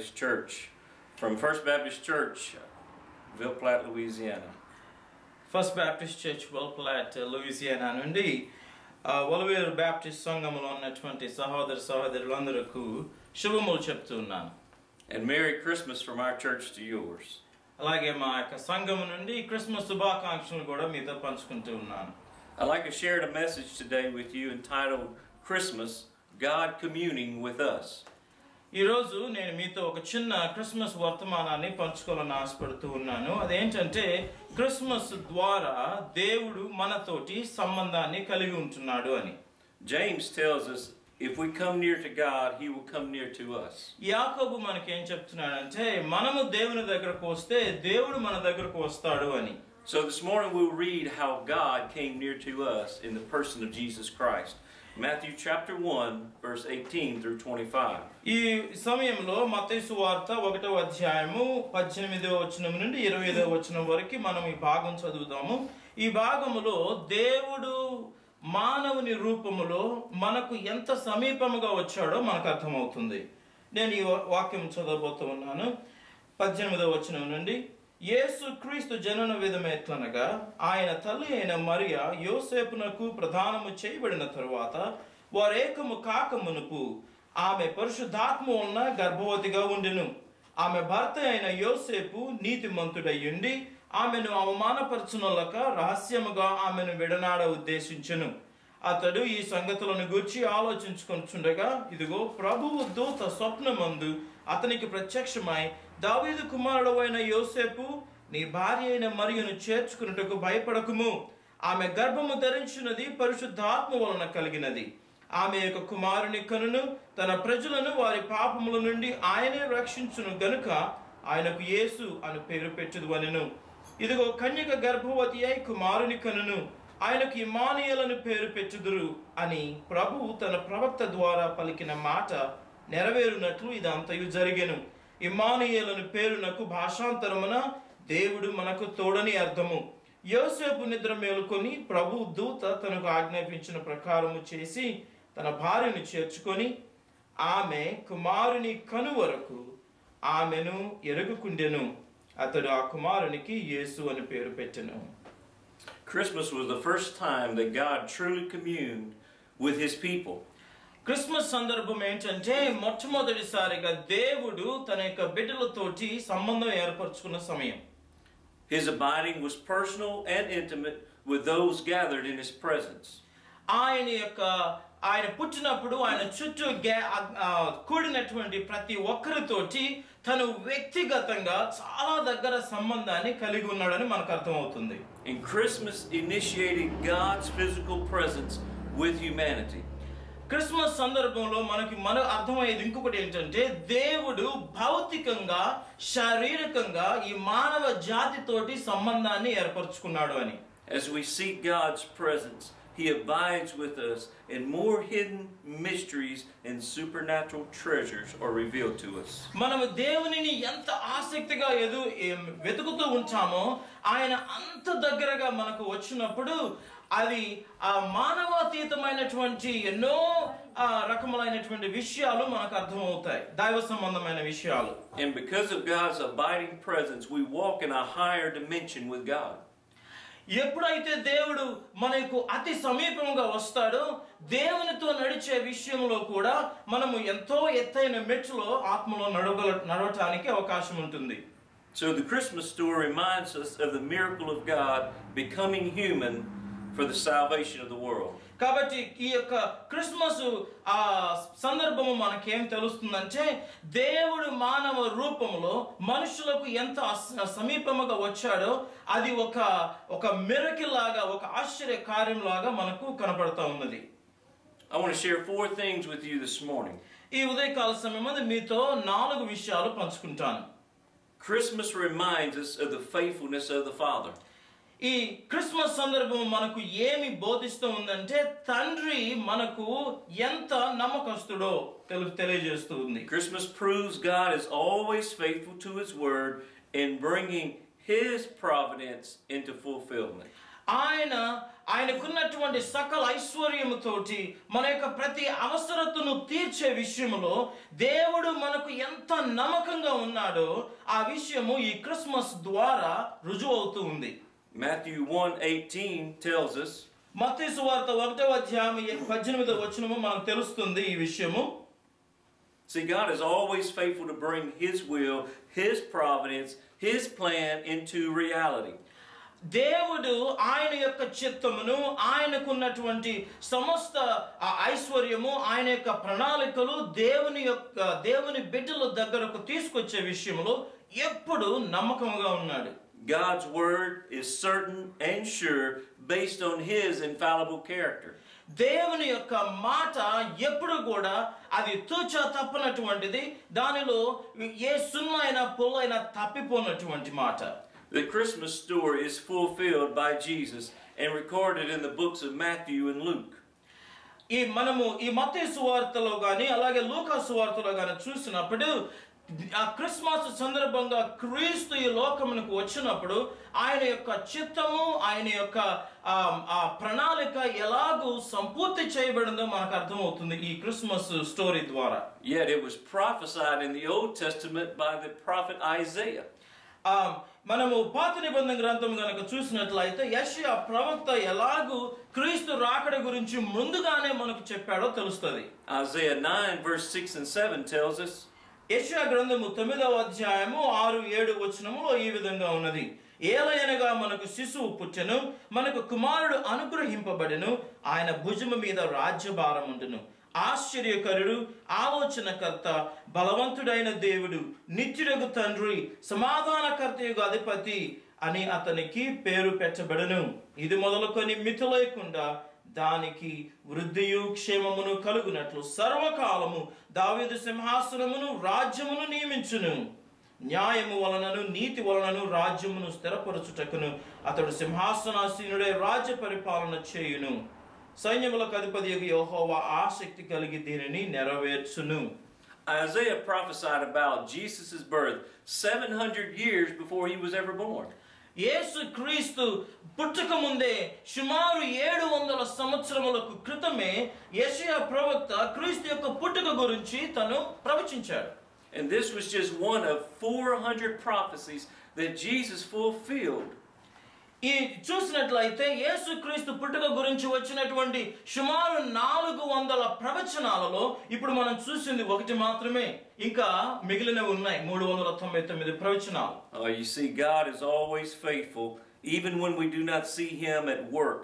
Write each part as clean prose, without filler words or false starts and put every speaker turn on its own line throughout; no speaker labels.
Baptist Church from First Baptist Church, Ville Platte, Louisiana.
First Baptist Church, Ville Platte, Louisiana నుండి వలవేరు Baptist సంఘములో ఉన్నటువంటి సహోదరులందరికీ శుభములు చెప్తున్నాను.
And Merry Christmas from our church to yours.
అలాగే మా యొక్క సంఘము నుండి క్రిస్మస్ శుభాకాంక్షలు కూడా మీతో పంచుకుంటూ ఉన్నాను.
I'd like to share a message today with you entitled Christmas, God Communing with Us.
ఈ రోజు నేను మీతో ఒక చిన్న క్రిస్మస్ వర్తమానాన్ని పంచుకోవాలని ఆశపడుతూ ఉన్నాను. అదేంటంటే క్రిస్మస్ ద్వారా దేవుడు మనతోటి సంబంధాన్ని కలిగి ఉంటున్నాడు అని.
James tells us if we come near to God, he will come near to us.
యాకోబు మనకి ఏం చెప్తున్నాడంటే మనము దేవుని దగ్గరకు వస్తే దేవుడు మన దగ్గరకు వస్తాడు అని.
So this morning we'll read how God came near to us in the person of Jesus Christ. Matthew chapter 1 verse 18 through 25.
ఈ సమయంలో మత్తయి సువార్త 1వ అధ్యాయము 18వ వచనం నుండి 25వ వచనం వరకు మనం ఈ భాగం చదువుదాము. ఈ భాగములో దేవుడు మానవుని రూపములో మనకు ఎంత సమీపముగా వచ్చాడో మనకు అర్థమవుతుంది. నేను ఈ వాక్యం చదవబోతున్నాను. 18వ వచనం నుండి యేసు క్రీస్తు జనన విధమేట్లనగా ఆయన తల్లి అయిన మరియ యోసేపునకు ప్రదానము చేయబడిన తరువాత వారేకము కాకమునుపు ఆమె పరిశుద్ధాత్మ వలన గర్భవతిగా ఉండెను. ఆమె భర్త అయిన యోసేపు నీతిమంతుడయ్యుండి ఆమెను అవమానపరచునొల్లక రహస్యముగా ఆమెను విడనాడ ఉద్దేశించెను. అతడు ఈ సంగతులను గూర్చి ఆలోచించుకొనుచుండగా ఇదిగో ప్రభువు దూత స్వప్నమందు అతనికి ప్రత్యక్షమై దావీదు కుమారుడు అయిన యోసేపు నీ భార్య అయిన మరియను చేర్చుకున్నట్టుకు భయపడకుము. ఆమె గర్భము ధరించినది పరిశుద్ధాత్మ వలన కలిగినది. ఆమె యొక్క కుమారుని కనును తన ప్రజలను వారి పాపముల నుండి ఆయనే రక్షించును గనుక ఆయనకు యేసు అని పేరు పెట్టుదువనెను. ఇదిగో కన్యక గర్భవతి అయి కుమారుని కనును ఆయనకు ఇమ్మానుయేలను పేరు పెట్టుదురు అని ప్రభువు తన ప్రవక్త ద్వారా పలికిన మాట నెరవేరునట్లు ఇదంతయు జరిగెను. ఇమ్మానుయేలను పేరునకు భాషాంతరమున దేవుడు మనకు తోడని అర్థము. యోసేపు నిద్ర మేలుకొని ప్రభు దూత తనకు ఆజ్ఞాపించిన ప్రకారము చేసి తన భార్యను చేర్చుకొని ఆమె కుమారుని కను వరకు ఆమెను ఎరుగుకుండెను. అతడు ఆ కుమారునికి యేసు అని పేరు పెట్టెను.
Christmas was the first time that God truly communed with his people.
Christmas సందర్భం ఏంటంటే మొట్టమొదటిసారిగా దేవుడు తన యొక్క బిడ్డలతోటి సంబంధం ఏర్పరచుకున్న సమయం.
His abiding was personal and intimate with those gathered in his presence.
ఆయన పుట్టినప్పుడు ఆయన చుట్టూ కూడినటువంటి ప్రతి ఒక్కరితోటి తను వ్యక్తిగతంగా చాలా దగ్గర సంబంధాన్ని కలిగి ఉన్నాడని మనకు అర్థమవుతుంది.
And Christmas initiated God's physical presence with humanity.
Christmas సందర్భంలో మన అర్థమయ్యేది ఇంకొకటి ఏంటంటే దేవుడు భౌతికంగా శారీరకంగా ఈ మానవ జాతితోటి సంబంధాన్ని ఏర్పరచుకున్నాడు అని.
As we seek God's presence, he abides with us and more hidden mysteries and supernatural treasures are revealed to us.
మనము దేవునిని ఎంత ఆసక్తిగా వెతుకుతూ ఉంటామో ఆయన అంత దగ్గరగా మనకు వచ్చినప్పుడు అది ఆ మానవాతీతమైనటువంటి ఎన్నో రకములైనటువంటి విషయాలు మనకు అర్థమవుతాయి, దైవ సంబంధమైన విషయాలు.
And because of God's abiding presence, we walk in a higher dimension with God.
ఎప్పుడైతే దేవుడు మనకు అతి సమీపంగా వస్తాడో దేవునితో నడిచే విషయంలో కూడా మనము ఎంతో ఎత్తైన మెట్టులో ఆత్మలో నడవటానికి అవకాశం ఉంటుంది.
So the Christmas story reminds us of the miracle of God becoming human for the salvation of the world.
కాబట్టి ఈ యొక్క క్రిస్మస్ సందర్భము మనకేం తెలుస్తుందంటే దేవుడు మానవ రూపంలో మనుషులకు ఎంత సమీపముగా వచ్చాడో అది ఒక మిరకిల్ లాగా, ఒక ఆశ్చర్య కార్యం లాగా మనకు కనపడతా ఉన్నది.
I want to share 4 things with you this morning.
ఈ ఉదయకాల సమయంలో మీతో 4 విషయాలు పంచుకుంటాను.
Christmas reminds us of the faithfulness of the Father.
ఈ క్రిస్మస్ సందర్భం మనకు ఏమి బోధిస్తూ ఉందంటే తండ్రి మనకు ఎంత నమ్మకస్తుడో తెలియజేస్తూ ఉంది.
Christmas proves God is always faithful to his word in bringing his providence into fulfillment.
ఆయన ఆయనకున్నటువంటి సకల ఐశ్వర్యముతోటి మన యొక్క ప్రతి అవసరతను తీర్చే విషయంలో దేవుడు మనకు ఎంత నమ్మకంగా ఉన్నాడో ఆ విషయము ఈ క్రిస్మస్ ద్వారా రుజువు అవుతూ ఉంది.
Matthew 1:18 tells us,
మత్తయి సువార్త 1వ అధ్యాయం 18వ వచనము మనకు తెలుస్తుంది ఈ విషయము.
See, God is always faithful to bring His will, His providence, His plan into reality.
దేవుడు ఆయన యొక్క చిత్తమును ఆయనకున్నటువంటి సమస్త ఐశ్వర్యము ఆయన యొక్క ప్రణాళికలు దేవుని బిడ్డల దగ్గరకు తీసుకొచ్చే విషయంలో ఎప్పుడు నమ్మకంగా ఉన్నాడు.
God's word is certain and sure based on His infallible character.
దేవుని యొక్క మాట ఎప్పుడు కూడా అది తూచా తప్పనటువంటిది, దానిలో ఏ సున్నా అయినా పొల్లైనా తప్పిపోనటువంటి మాట.
The Christmas story is fulfilled by Jesus and recorded in the books of Matthew and Luke.
మనము ఈ మత్తయి సువార్తలో గాని అలాగే లూకా సువార్తలో గాని చూసినప్పుడు ఆ క్రిస్మస్ సందర్భంగా క్రీస్తు ఈ లోకమునకు వచ్చినప్పుడు ఆయన యొక్క చిత్తము ఆయన యొక్క ఆ ప్రణాళిక ఎలాగూ సంపూర్తి చేయబడిందో మనకు అర్థమవుతుంది ఈ క్రిస్మస్ స్టోరీ ద్వారా.
Yet it was prophesied in the Old Testament by the prophet Isaiah.
మనము పాత నిబంధన గ్రంథం గనక చూసినట్లయితే యెషయా ప్రవక్త ఎలాగూ క్రీస్తు రాకడ గురించి ముందుగానే మనకు చెప్పాడో తెలుస్తుంది.
Isaiah 9 verse 6 and 7 tells us,
యెషయా గ్రంథము 9వ అధ్యాయము 6-7 వచనములో ఈ విధంగా ఉన్నది. ఏలయనగా మనకు శిశువు పుట్టెను, మనకు కుమారుడు అనుగ్రహింపబడెను, ఆయన భుజము మీద రాజ్యభారం ఉండును. ఆశ్చర్యకరుడు, ఆలోచనకర్త, బలవంతుడైన దేవుడు, నిత్యుడగు తండ్రి, సమాధానకర్తయగు అధిపతి అని అతనికి పేరు పెట్టబడను. ఇది మొదలుకొని మితి లేకుండా దానికి వృద్ధియు క్షేమమును కలుగునట్లు సర్వకాలము దావీదు సింహాసనమును రాజ్యమును నియమించును. న్యాయము వలనను నీతి వలనను రాజ్యమును స్థిరపరచుటకును అతడు సింహాసనాసీనుడై రాజ్య పరిపాలన చేయును. సైన్యములకు అధిపతియగు యెహోవా ఆసక్తి కలిగి దీనిని నెరవేర్చును.
Isaiah prophesied about Jesus' birth 700 years before he was ever born.
యేసు క్రీస్తు పుట్టక ముందే సుమారు 700 సంవత్సరములకు క్రితమే యెషయా ప్రవక్త క్రీస్తు యొక్క పుట్టుక గురించి తను ప్రవచించాడు.
And this was just one of 400 prophecies that Jesus fulfilled.
ఈ చూసినట్లయితే యేసు క్రీస్తు పుట్టుక గురించి వచ్చినటువంటి సుమారు 400 ప్రవచనాలలో ఇప్పుడు మనం చూసింది ఒకటి మాత్రమే, ఇంకా మిగిలినవి ఉన్నాయి 399 ప్రవచనాలు.
You see, God is always faithful even when we do not see Him at work.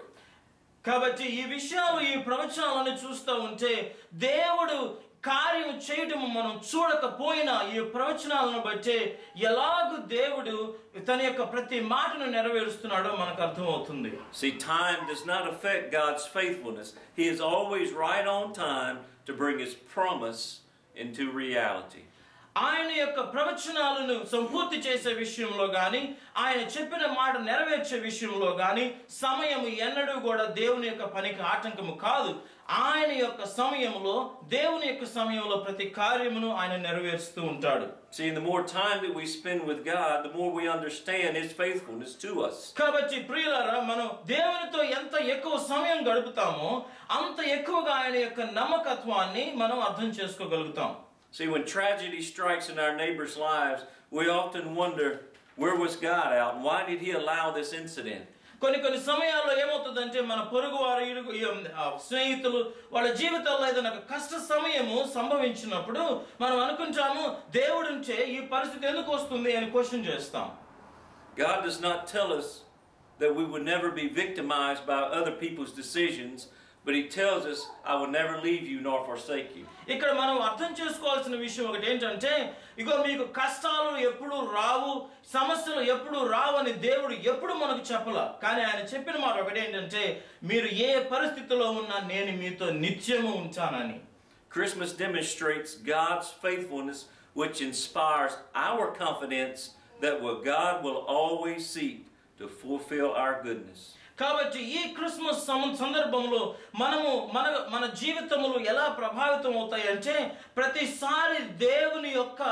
కాబట్టి ఈ విషయాలు ఈ ప్రవచనాలను చూస్తూ ఉంటే దేవుడు కార్యం చేయటము మనం చూడకపోయినా ఈ ప్రవచనాలను బట్టి ఎలాగూ దేవుడు తన యొక్క ప్రతి మాటను నెరవేరుస్తున్నాడో మనకు అర్థమవుతుంది.
See, time does not affect God's faithfulness. He is always right on time to bring His promise into reality.
ఆయన యొక్క ప్రవచనాలను సంపూర్తి చేసే విషయంలో గాని ఆయన చెప్పిన మాట నెరవేర్చే విషయంలో గాని సమయం ఎన్నడూ కూడా దేవుని యొక్క పనికి ఆటంకము కాదు. ఆయన యొక్క సమయంలో దేవుని యొక్క సమయంలో ప్రతి కార్యమును ఆయన నెరవేరుస్తూ ఉంటాడు.
See, the more time that we spend with God, the more we understand His faithfulness to us.
కాబట్టి ప్రియులారా, మనం దేవునితో ఎంత ఎక్కువ సమయం గడుపుతామో అంత ఎక్కువగా ఆయన యొక్క నమ్మకత్వాన్ని మనం అర్థం చేసుకోగలుగుతాం.
See, when tragedy strikes in our neighbors' lives, we often wonder, where was God out and why did He allow this incident?
కొన్ని సమయాల్లో ఏమవుతుందంటే మన పొరుగు వారు స్నేహితులు వాళ్ళ జీవితాల్లో ఏదైనా కష్ట సమయము సంభవించినప్పుడు మనం అనుకుంటాము దేవుడుంటే ఈ పరిస్థితి ఎందుకు వస్తుంది అని క్వశ్చన్ చేస్తాం.
God does not tell us that we would never be victimized by other people's decisions, but He tells us, I will never leave you nor forsake you.
ఇక్కడ మనం అర్థం చేసుకోవాల్సిన విషయం ఒకటి ఏంటంటే, ఇగో మీకు కష్టాలు ఎప్పుడు రావు, సమస్యలు ఎప్పుడు రావు అని దేవుడు ఎప్పుడు మనకు చెప్పలా. కానీ ఆయన చెప్పిన మాట ఒకటి ఏంటంటే, మీరు ఏ పరిస్థితిలో ఉన్నా నేను మీతో నిత్యము ఉంటానని.
Christmas demonstrates God's faithfulness, which inspires our confidence that God will always seek to fulfill our goodness.
కాబట్టి ఈ క్రిస్మస్ సందర్భంలో మన జీవితములు ఎలా ప్రభావితం అవుతాయి అంటే ప్రతిసారి దేవుని యొక్క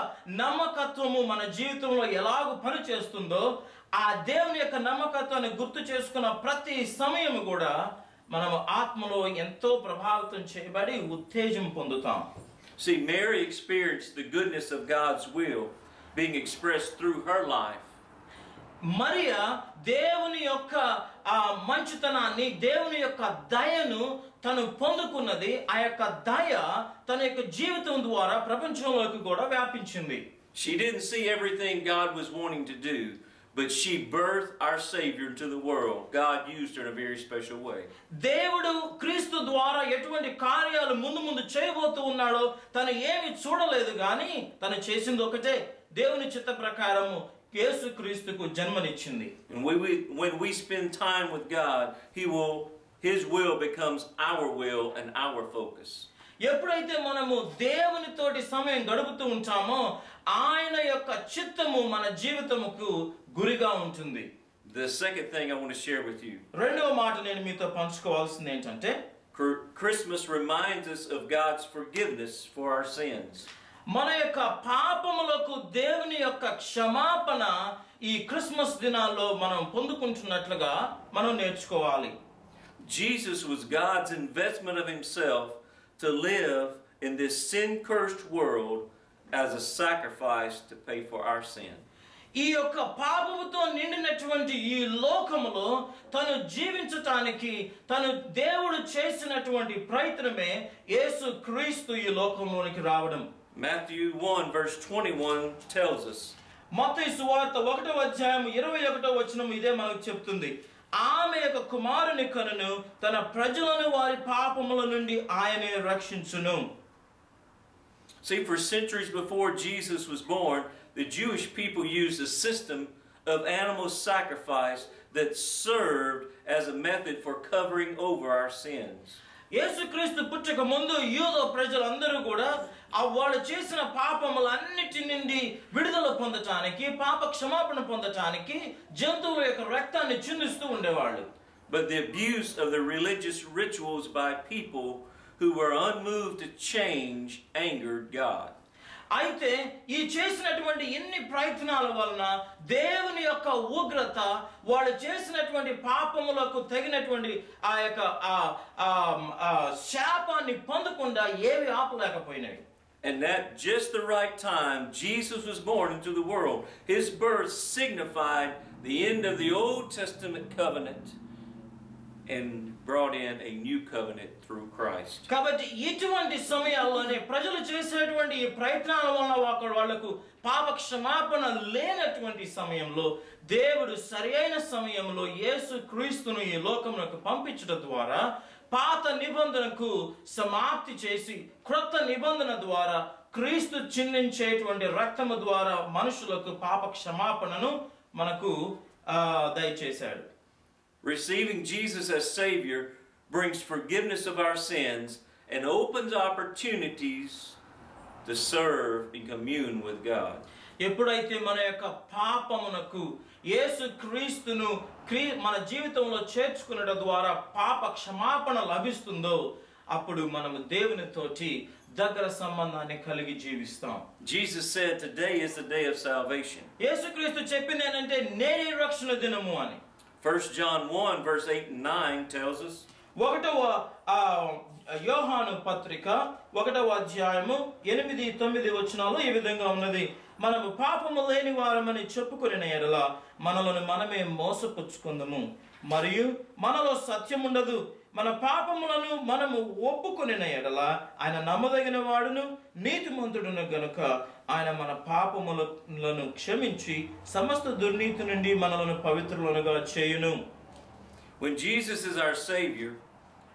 నమ్మకత్వము మన జీవితంలో ఎలాగో పనిచేస్తుందో ఆ దేవుని యొక్క నమ్మకత్వాన్ని గుర్తు చేసుకున్న ప్రతి సమయం కూడా మనం ఆత్మలో ఎంతో ప్రభావితం చేయబడి ఉత్తేజం పొందుతాం.
See, Mary experienced the goodness of God's will being expressed through her life.
Mariya దేవుని యొక్క మంచితనాన్ని, దేవుని యొక్క దయను తను పొందుకున్నది. ఆ యొక్క దయ తన యొక్క జీవితం ద్వారా ప్రపంచంలోకి కూడా వ్యాపించింది.
She didn't see everything God was wanting to do, but she birthed our Savior into the world. God used her in a very special way.
దేవుడు క్రీస్తు ద్వారా ఎటువంటి కార్యాలు ముందు చేయబోతూ ఉన్నాడో తను ఏమి చూడలేదు, కానీ తను చేసింది ఒకటే, దేవుని చిత్త ప్రకారము యేసు క్రీస్తుకు జన్మనిచ్చింది.
And when we spend time with God, His will becomes our will and our focus.
ఎప్పుడైతే మనము దేవునితోటి సమయం గడుపుతూ ఉంటామో ఆయన యొక్క చిత్తము మన జీవితముకు గురిగా ఉంటుంది.
The second thing I want to share with you.
రెండవ మాట నేను మీతో పంచుకోవాల్సింది ఏంటంటే
Christmas reminds us of God's forgiveness for our sins.
మన యొక్క పాపములకు దేవుని యొక్క క్షమాపణ ఈ క్రిస్మస్ దినాల్లో మనం పొందుకుంటున్నట్లుగా మనం నేర్చుకోవాలి.
Jesus was God's investment of himself to live in this sin-cursed world as a sacrifice to pay for our sin.
ఈ యొక్క పాపముతో నిండినటువంటి ఈ లోకములో తను జీవించటానికి తను దేవుడు చేసినటువంటి ప్రయత్నమే యేసు క్రీస్తు ఈ లోకంలోనికి రావడం.
Matthew 1 verse 21 tells us.
మత్తయి సువార్త 1వ అధ్యాయం 21వ వచనం ఇదే మనకు చెప్తుంది. ఆమె యొక్క కుమారుని కనును తన ప్రజలను వారి పాపముల నుండి ఆయనే రక్షించును.
See, for centuries before Jesus was born, the Jewish people used a system of animal sacrifice that served as a method for covering over our sins.
యేసుక్రీస్తు పుట్టక ముందు యూద ప్రజలందరూ కూడా వాళ్ళు చేసిన పాపములన్నిటి నుండి విడుదల పొందటానికి, పాప క్షమాపణ పొందటానికి జంతువుల యొక్క రక్తాన్ని చిందిస్తూ ఉండేవాళ్ళు.
But the abuse of the religious rituals by people who were unmoved to change angered God.
అయితే ఈ చేసినటువంటి ఎన్ని ప్రయత్నాల వలన దేవుని యొక్క ఉగ్రత వాళ్ళు చేసినటువంటి పాపములకు తగినటువంటి ఆ యొక్క శాపాన్ని పొందకుండా ఏవి ఆపలేకపోయినాయి.
And at just the right time, Jesus was born into the world. His birth signified the end of the Old Testament covenant and brought in a new covenant through Christ.
కాబట్టి ఇటువంటి సమయాల్లోనే ప్రజలు చేసేటువంటి ఈ ప్రయత్నాల వలన వాళ్ళకు పాప క్షమాపణ లేనటువంటి సమయంలో దేవుడు సరైన సమయంలో యేసు క్రీస్తును ఈ లోకమునకు పంపించడం ద్వారా పాత నిబంధనకు సమాప్తి చేసి క్రొత్త నిబంధన ద్వారా క్రీస్తు చిందించేటువంటి రక్తము ద్వారా మనుషులకు పాప క్షమాపణను మనకు దయచేశాడు.
Receiving Jesus as Savior brings forgiveness of our sins and opens opportunities to serve and commune with God.
ఎప్పుడైతే మన యొక్క పాపమునకు యేసు క్రీస్తును మన జీవితంలో చేర్చుకునడం ద్వారా పాప క్షమాపణ లభిస్తుందో అప్పుడు మనము దేవునితోటి దగ్గర సంబంధాన్ని కలిగి జీవిస్తాం.
Jesus said today is the day of salvation.
యేసుక్రీస్తు చెప్పింది ఏంటంటే నేనే రక్షణ దినము అని.
1 John 1 verse 8 and 9 tells us.
1వ యోహాను పత్రిక 1వ అధ్యాయము 8-9 వచనాలు ఈ విధంగా ఉన్నది. మనము పాపము లేని వారమని చెప్పుకొనిన యెడల మనలను మనమే మోసపుచ్చుకుందాము, మరియు మనలో సత్యం ఉండదు. మన పాపములను మనము ఒప్పుకొనిన యెడల ఆయన నమ్మదగిన వాడును నీతిమంతుడును గనుక ఆయన మన పాపములను క్షమించి సమస్త దుర్నీతి నుండి మనలను పవిత్రులుగా చేయును.
When Jesus is our Savior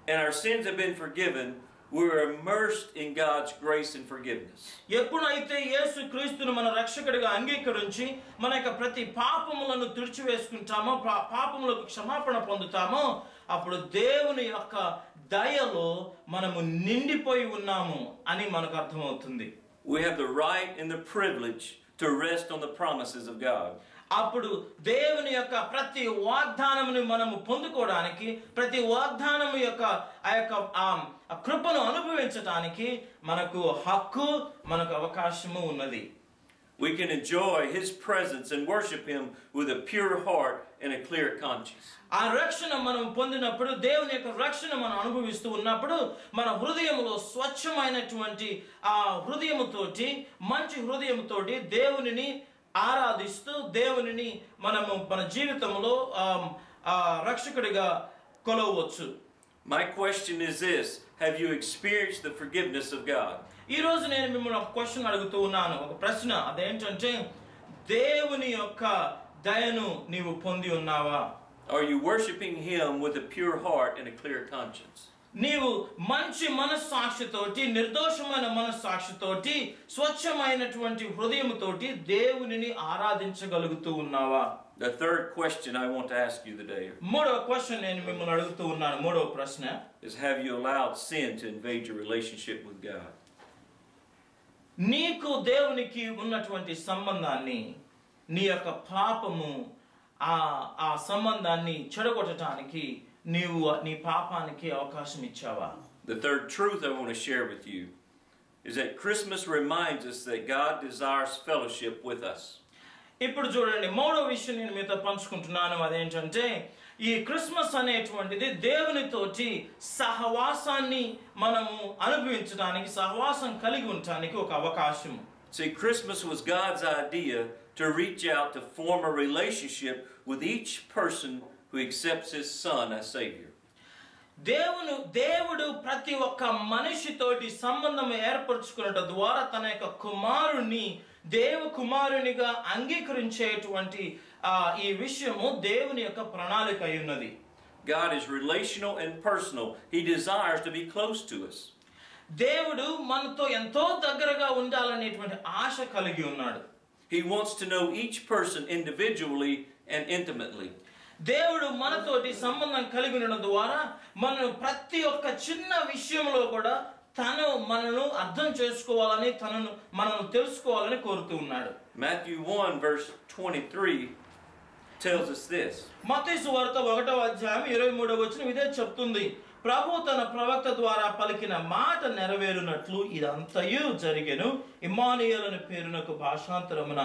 and our sins have been forgiven, we're immersed in God's grace and forgiveness.
ఎప్పుడైతే యేసు క్రీస్తును మన రక్షకుడిగా అంగీకరించి మన యొక్క ప్రతి పాపములను తుడిచివేసుకుంటామో, పాపములకు క్షమాపణ పొందుతామో, అప్పుడు దేవుని యొక్క దయలో మనము నిండిపోయి ఉన్నాము అని మనకు అర్థమవుతుంది.
We have the right and the privilege to rest on the promises of God.
అప్పుడు దేవుని యొక్క ప్రతి వాగ్దానమును మనము పొందుకోవడానికి, ప్రతి వాగ్దానము యొక్క ఆ కృపను అనుభవించడానికి మనకు హక్కు, మనకు అవకాశము ఉన్నది.
We can enjoy His presence and worship Him with a pure heart and a clear conscience.
ఆ రక్షణ మనం పొందినప్పుడు, దేవుని యొక్క రక్షణ మనం అనుభవిస్తూ ఉన్నప్పుడు, మన హృదయంలో స్వచ్ఛమైనటువంటి ఆ హృదయముతోటి, మంచి హృదయముతోటి దేవునిని ఆరాధిస్తూ, దేవునిని మనము మన జీవితంలో రక్షకుడిగా కొలవచ్చు.
My question is this: have you experienced the forgiveness of God?
ఈ రోజు నేను మిమ్మల్ని ఒక క్వశ్చన్ అడుగుతూ ఉన్నాను, ఒక ప్రశ్న. అదేంటంటే, దేవుని యొక్క దయను నీవు పొంది ఉన్నావా?
Are you worshiping Him with a pure heart and a clear conscience?
నీవు మంచి మనస్సాక్షితోటి, నిర్దోషమైన మనస్సాక్షితోటి, స్వచ్ఛమైనటువంటి హృదయముతోటి దేవునిని ఆరాధించగలుగుతూ ఉన్నావా?
The third question I want to ask you today
మూడవ క్వశ్చన్ నేను మిమ్మల్ని అడుగుతూ ఉన్నాను, మూడవ ప్రశ్న
is: have you allowed sin to invade your relationship with God?
నీకు దేవునికి ఉన్నటువంటి సంబంధాన్ని, నీ యొక్క పాపము ఆ సంబంధాన్ని చెడగొట్టడానికి నీవు నీ పాపానికి అవకాశం ఇచ్చావా?
The third truth I want to share with you is that Christmas reminds us that God desires fellowship with us.
ఇప్పుడు చూడండి, మూడో విషయం నేను మీతో పంచుకుంటున్నాను. అదేంటంటే, ఈ క్రిస్మస్ అనేటువంటిది దేవునితోటి సహవాసాన్ని మనము అనుభవించడానికి, సహవాసం కలిగి ఉండడానికి ఒక అవకాశం.
See, Christmas was God's idea to reach out to form a relationship with each person who accepts His Son as Savior.
దేవుడు ప్రతి ఒక్క మనిషితోటి సంబంధం ఏర్పరచుకున్నట ద్వారా తన యొక్క కుమారుని కుమారునిగా అంగీకరించేటువంటి ఈ విషయము దేవుని యొక్క ప్రణాళిక అయి ఉన్నది.
God is relational and personal. He desires to be close to us.
దేవుడు మనతో ఎంతో దగ్గరగా ఉండాలనేటువంటి ఆశ కలిగి ఉన్నాడు.
He wants to know each person individually and intimately.
దేవుడు మనతోటి సంబంధం కలిగి ఉండడం ద్వారా మనం ప్రతి ఒక్క చిన్న విషయంలో కూడా మనను అర్థం చేసుకోవాలని, మనను తెలుసుకోవాలని కోరుతూ ఉన్నాడు.
Matthew 1 verse 23 tells us this.
మత్తయి సువార్త 1వ అధ్యాయం 23వ వచనం ఇదే చెప్తుంది. ప్రభు తన ప్రవక్త ద్వారా పలికిన మాట నెరవేరునట్లు ఇదంతయు జరిగెను. ఇమ్మానుయేలు అనే పేరునకు భాషాంతరమున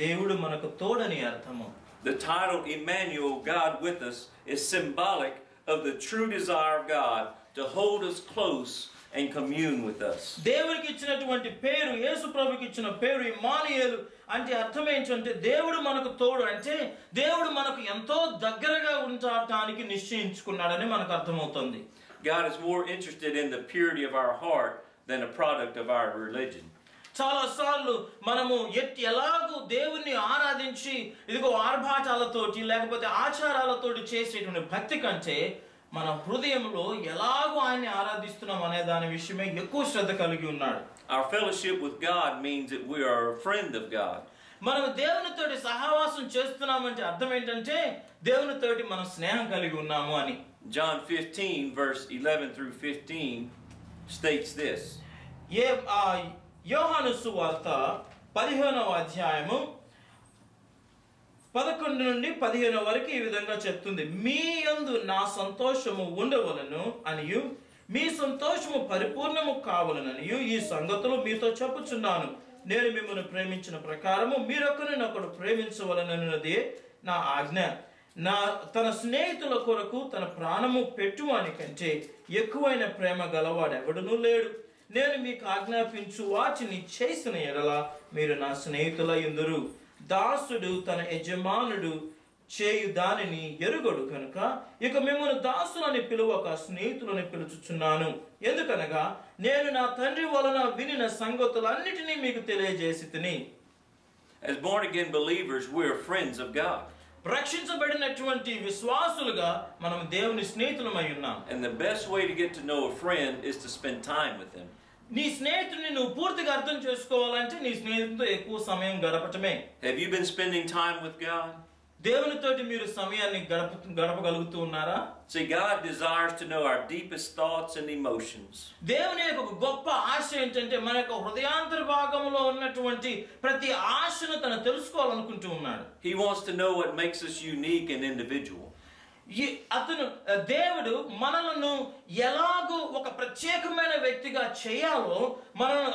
దేవుడు మనకు తోడని అర్థము.
The title Emmanuel, God with us, is symbolic of the true desire of God to hold us close and commune with us.
దేవునికి ఇచ్చినటువంటి పేరు, యేసు ప్రభుకి ఇచ్చిన పేరు ఇమ్మానుయేలు అంటే అర్థం ఏంటంటే, దేవుడు మనకు తోడు అంటే దేవుడు మనకు ఎంతో దగ్గరగా ఉండటానికి నిశ్చయించుకున్నాడని మనకు అర్థమవుతుంది.
God is more interested in the purity of our heart than a product of our religion.
చాలా సార్లు మనము ఎలాగూ దేవుణ్ణి ఆరాధించి ఇదిగో ఆర్భాటాలతోటి లేకపోతే ఆచారాలతోటి చేసేటువంటి భక్తి కంటే మన హృదయంలో ఎలాగూ ఆయన్ని ఆరాధిస్తున్నాం అనే దాని విషయమే ఎక్కువ శ్రద్ధ కలిగి ఉన్నాడు.
Our fellowship with God means that we are a friend of God.
మనం దేవునితోటి సహవాసం చేస్తున్నామంటే అర్థం ఏంటంటే దేవునితోటి మనం స్నేహం కలిగి ఉన్నాము అని.
John 15 verse 11 through 15 states this.
యోహాను సువార్త 15వ అధ్యాయము 11 నుండి 15 వరకు ఈ విధంగా చెప్తుంది. మీ యందు నా సంతోషము ఉండవలను అనియు, మీ సంతోషము పరిపూర్ణము కావాలననియు ఈ సంగతులు మీతో చెప్పుచున్నాను. నేను మిమ్మల్ని ప్రేమించిన ప్రకారము మీరొకరినొకడు ప్రేమించవలనన్నదే నా ఆజ్ఞ. తన స్నేహితుల కొరకు తన ప్రాణము పెట్టువాని కంటే ఎక్కువైన ప్రేమ గలవాడెవడునూ లేడు. నేను మీకు ఆజ్ఞాపించు వాటిని చేసిన ఎడల మీరు నా స్నేహితులయ్యుందురు. దాసుడు తన యజమానుడు చేయు దానిని ఎరుగడు కనుక ఇక మిమ్మల్ని దాసులని పిలువక స్నేహితులని పిలుచుచున్నాను. ఎందుకనగా నేను నా తండ్రి వలన వినిన సంగతులన్నిటినీ మీకు తెలియజేసితిని.
As born again believers, we are friends of God.
రక్షించబడినటువంటి విశ్వాసులుగా మనం దేవుని స్నేహితులమై ఉన్నాం.
And the best way to get to know a friend is to spend time with him.
నీ స్నేహితుడిని నువ్వు పూర్తిగా అర్థం చేసుకోవాలంటే నీ స్నేహితుడితో ఎక్కువ సమయం గడపటమే.
Have you been spending time with God?
దేవునితోటి మీరు సమయాన్ని గడపగలుగుతూ ఉన్నారా?
See, God desires to know our deepest thoughts and emotions.
దేవుని యొక్క గొప్ప ఆశ ఏంటంటే మన యొక్క హృదయాంతర భాగంలో ఉన్నటువంటి ప్రతి ఆశను తను తెలుసుకోవాలనుకుంటూ ఉన్నాడు.
He wants to know what makes us unique and individual.
దేవుడు మనలను ఎలాగో ఒక ప్రత్యేకమైన వ్యక్తిగా చేయాలో మనల్ని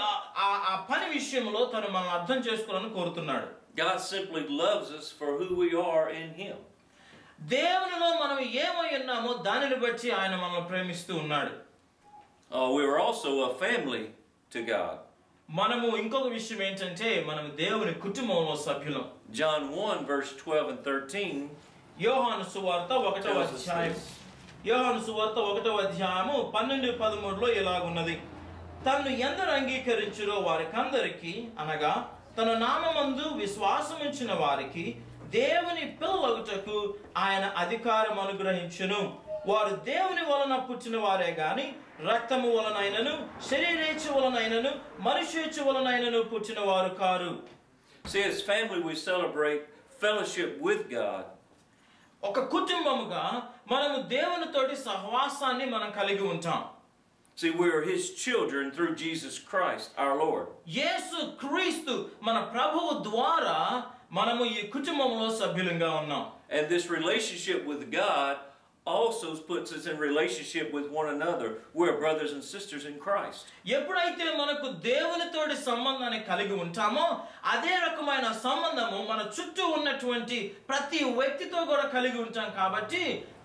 ఆ పని విషయంలో తను మనం అర్థం చేసుకోవాలని కోరుతున్నాడు.
God simply loves us for who we are in Him.
దేవునిలో మనం ఏమై ఉన్నామో దానిని బట్టి ఆయన మనల్ని ప్రేమిస్తూ ఉన్నాడు.
We are also a family to God.
మనము ఇంకొక విషయం ఏంటంటే మనం దేవుని కుటుంబంలో సభ్యులం.
John 1 verse 12 and 13.
యోహాను సువార్త 1వ అధ్యాయం. యోహాను సువార్త 1వ అధ్యాయము 12-13లో ఇలాగున్నది. తన్ను ఎందరు అంగీకరించురో వారికందరికి అనగా తన నామమందు విశ్వాసముంచిన వారికి దేవుని పిల్లలగుటకు ఆయన అధికారం అనుగ్రహించును. వారు దేవుని వలన పుట్టిన వారే గాని రక్తము వలనైనను శరీరేచ్ఛ వలనైనను మనుష్యేచ్ఛ వలనైనను పుట్టిన వారు car.
See, as family we celebrate fellowship with God.
ఒక కుటుంబముగా మనము దేవునితోటి సహవాసాన్ని మనం కలిగి ఉంటాం.
See, we are His children through Jesus Christ, our Lord.
యేసు క్రీస్తు మన ప్రభువు ద్వారా మనము ఈ కుటుంబంలో సభ్యులుగా ఉన్నాం.
And this relationship with God also puts us in relationship with one another. We're brothers and sisters in Christ.
ఎప్పుడైతే మనకు దేవునితోటి సంబంధాన్ని కలిగి ఉంటామో అదే రకమైన సంబంధము మన చుట్టూ ఉన్నటువంటి ప్రతి వ్యక్తితో కూడా కలిగి ఉంటాం. కాబట్టి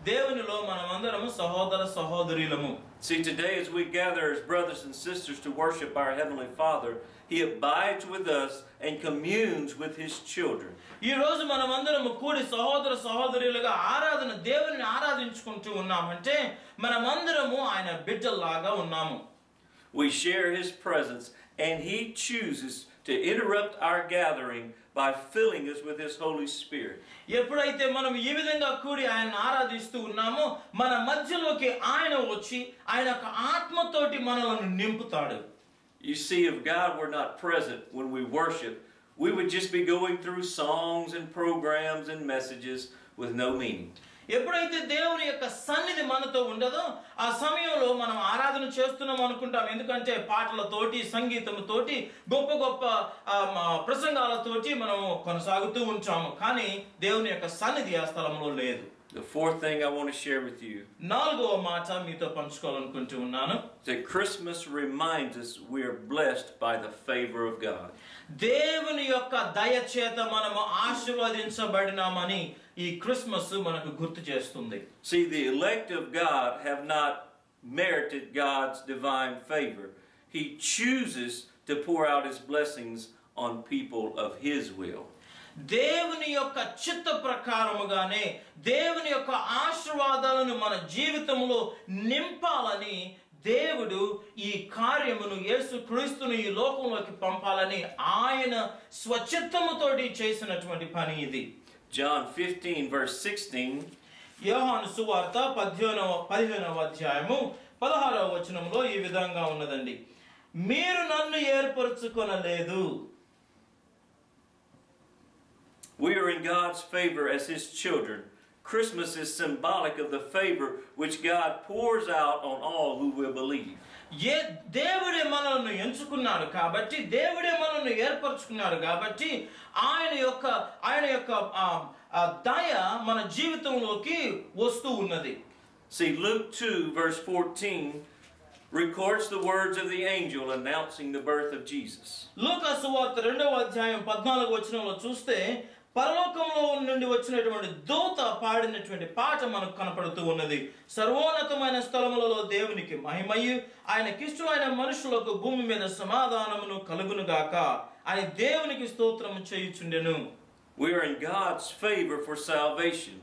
దేవునిలో మనమందరము సహోదర సహోదరులము.
See, today as we gather as brothers and sisters to worship our Heavenly Father, He abides with us and communes with His children.
ఈ రోజు మనమందరము కూడి సహోదర సహోదరులుగా దేవునిని ఆరాధించుకుంటూ ఉన్నామంటే మనమందరము ఆయన బిడ్డల్లాగా ఉన్నాము.
We share His presence and He chooses to interrupt our gathering by filling us with His Holy Spirit.
ఎప్పుడైతే మనం ఈ విధంగా కూడి ఆయన్ని ఆరాధిస్తూ ఉన్నామో మన మధ్యలోకి ఆయన వచ్చి ఆయన యొక్క ఆత్మతోటి మనలను నింపుతాడు.
You see, if God were not present when we worship, we would just be going through songs and programs and messages with no meaning.
ఎప్పుడైతే దేవుని యొక్క సన్నిధి మనతో ఉండదో ఆ సమయంలో మనం ఆరాధన చేస్తున్నాం అనుకుంటాం. ఎందుకంటే పాటలతోటి సంగీతంతోటి గొప్ప గొప్ప ప్రసంగాలతోటి మనం కొనసాగుతూ ఉంటాము. కానీ దేవుని యొక్క సన్నిధి ఆ స్థలంలో లేదు.
The fourth thing I want to share with you.
నాలుగవ మాట మీతో పంచుకోవాలనుకుంటూ ఉన్నాను.
That Christmas reminds us we are blessed by the favor of God.
దేవుని యొక్క దయ చేత మనము ఆశీర్వదించబడినామని ఈ క్రిస్మస్ మనకు గుర్తు చేస్తుంది.
See, the elect of God have not merited God's divine favor. He chooses to pour out His blessings on people of His will.
దేవుని యొక్క చిత్త ప్రకారముగానే దేవుని యొక్క ఆశీర్వాదాలను మన జీవితంలో నింపాలని దేవుడు ఈ కార్యమును యేసుక్రీస్తును ఈ లోకంలోకి పంపాలని ఆయన స్వచిత్తముతోటి చేసినటువంటి పని ఇది.
John 15 verse 16.
యోహాను సువార్త 15వ అధ్యాయము 16వ వచనంలో ఈ విధంగా ఉన్నదండి. మీరు నన్ను ఏర్పరచుకొనలేదు.
We are in God's favor as His children. Christmas is symbolic of the favor which God pours out on all who will believe.
దేవుడే మనల్ని ఎంచుకున్నాడు కాబట్టి దేవుడే మనల్ని ఏర్పరచుకున్నాడు కాబట్టి ఆయన యొక్క దయ మన జీవితంలోకి వస్తూ ఉన్నది.
See, Luke 2 verse 14 records the words of the angel announcing the birth of Jesus.
లూకా సువార్త 2వ అధ్యాయం 14వ వచనంలో చూస్తే పరలోకంలో నుండి వచ్చినటువంటి దూత పాడినటువంటి పాట మనకు కనపడుతూ ఉన్నది. సర్వోన్నతమైన స్థలములలో దేవునికి మహిమయు ఆయనకిష్టమైన మనుషులకు భూమి మీద సమాధానమును కలుగును గాక అని దేవునికి స్తోత్రము చేయుచుండెను.
We are in God's favor for salvation.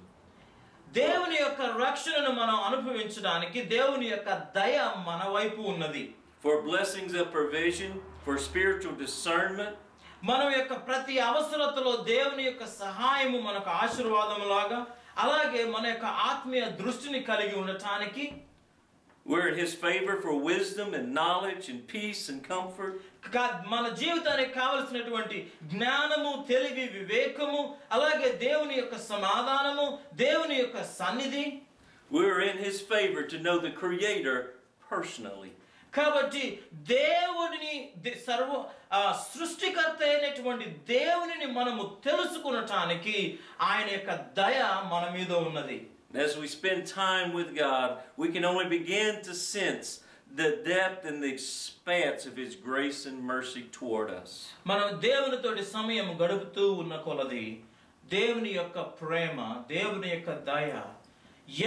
దేవుని యొక్క రక్షణను మనం అనుభవించడానికి దేవుని యొక్క దయ మన వైపు ఉన్నది.
For blessings of provision, for spiritual discernment,
మన యొక్క ప్రతి అవసరతలో దేవుని యొక్క సహాయము మనకు ఆశీర్వాదములాగా అలాగే మన యొక్క ఆత్మీయ దృష్టిని కలిగి ఉండటానికి
We're in His favor for wisdom and knowledge and peace and comfort.
మన జీవితానికి కావలసినటువంటి జ్ఞానము, తెలివి, వివేకము, అలాగే దేవుని యొక్క సమాధానము, దేవుని యొక్క సన్నిధి.
We're in His favor to know the Creator personally.
కాబట్టి దేవుడిని సృష్టికర్త అయినటువంటి దేవునిని మనము తెలుసుకునటానికి ఆయన యొక్క దయ మన మీద ఉన్నది.
As we spend time with God, we can only begin to sense the depth and the expanse of His grace and mercy toward us.
మనం దేవునితోటి సమయం గడుపుతూ ఉన్న కొలది దేవుని యొక్క ప్రేమ, దేవుని యొక్క దయ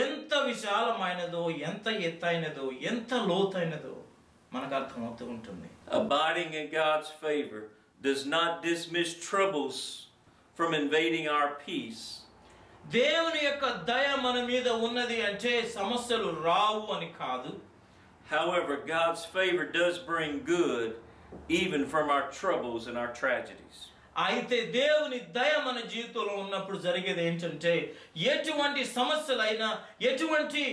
ఎంత విశాలమైనదో, ఎంత ఎత్తైనదో, ఎంత లోతైనదో మనకు అర్థమవుతూ ఉంటుంది.
Abiding in God's favor does not dismiss troubles from invading our peace.
దేవుని యొక్క దయ మన మీద ఉన్నది అంటే సమస్యలు రావు అని కాదు.
However, God's favor does bring good even from our troubles and our tragedies.
అయితే దేవుని దయ మన జీవితంలో ఉన్నప్పుడు జరిగేది ఏంటంటే ఎటువంటి సమస్యలైనా, ఎటువంటి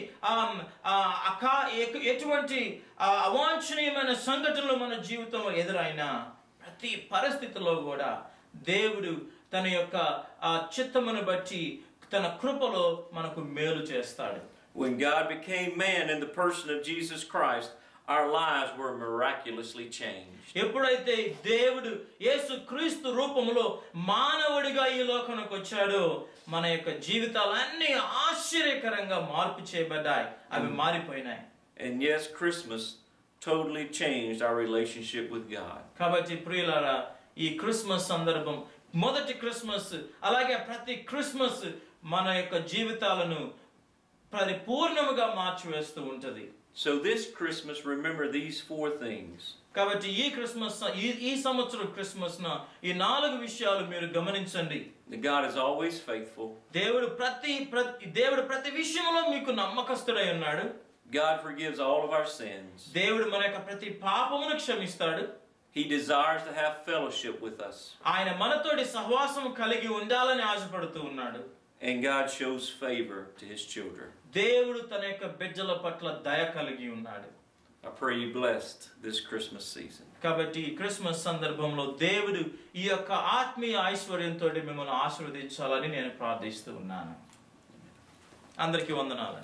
అవాంఛనీయమైన సంఘటనలు మన జీవితంలో ఎదురైనా ప్రతి పరిస్థితిలో కూడా దేవుడు తన యొక్క చిత్తమును బట్టి తన కృపలో మనకు మేలు చేస్తాడు.
When God became man in the person of Jesus Christ, our lives were miraculously changed.
ఎప్పుడైతే దేవుడు యేసు క్రీస్తు రూపంలో మానవుడిగా ఈ లోకానికి వచ్చాడో మన యొక్క జీవితాలన్నీ ఆశ్చర్యకరంగా మార్పు చేయబడ్డాయి, అవి మారిపోయినాయి.
And yes, Christmas totally changed our relationship with God.
కాబట్టి ప్రియులారా, ఈ క్రిస్మస్ సందర్భం, మొదటి క్రిస్మస్, అలాగే ప్రతి క్రిస్మస్ మన యొక్క జీవితాలను పరిపూర్ణముగా మార్చివేస్తూ ఉంటది.
So this Christmas, remember these 4 things.
కాబట్టి ఈ క్రిస్మస్, ఈ సంవత్సరం క్రిస్మస్ ఈ 4 విషయాలు మీరు గమనించండి.
God is always faithful.
దేవుడు ప్రతి విషయంలో మీకు నమ్మకస్తుడై ఉన్నాడు.
God forgives all of our sins.
దేవుడు మన యొక్క ప్రతి పాపమును క్షమిస్తాడు.
He desires to have fellowship with us.
ఆయన మనతోటి సహవాసం కలిగి ఉండాలని ఆశపడుతూ ఉన్నాడు.
And God shows favor to His children.
దేవుడు తన యొక్క బిడ్డల పట్ల దయ కలిగి ఉన్నాడు.
I pray you blessed this Christmas season.
కాబట్టి ఈ క్రిస్మస్ సందర్భంలో దేవుడు ఈ యొక్క ఆత్మీయ ఐశ్వర్యంతో మిమ్మల్ని ఆశీర్వదించాలని నేను ప్రార్థిస్తూ ఉన్నాను. అందరికీ వందనాలు.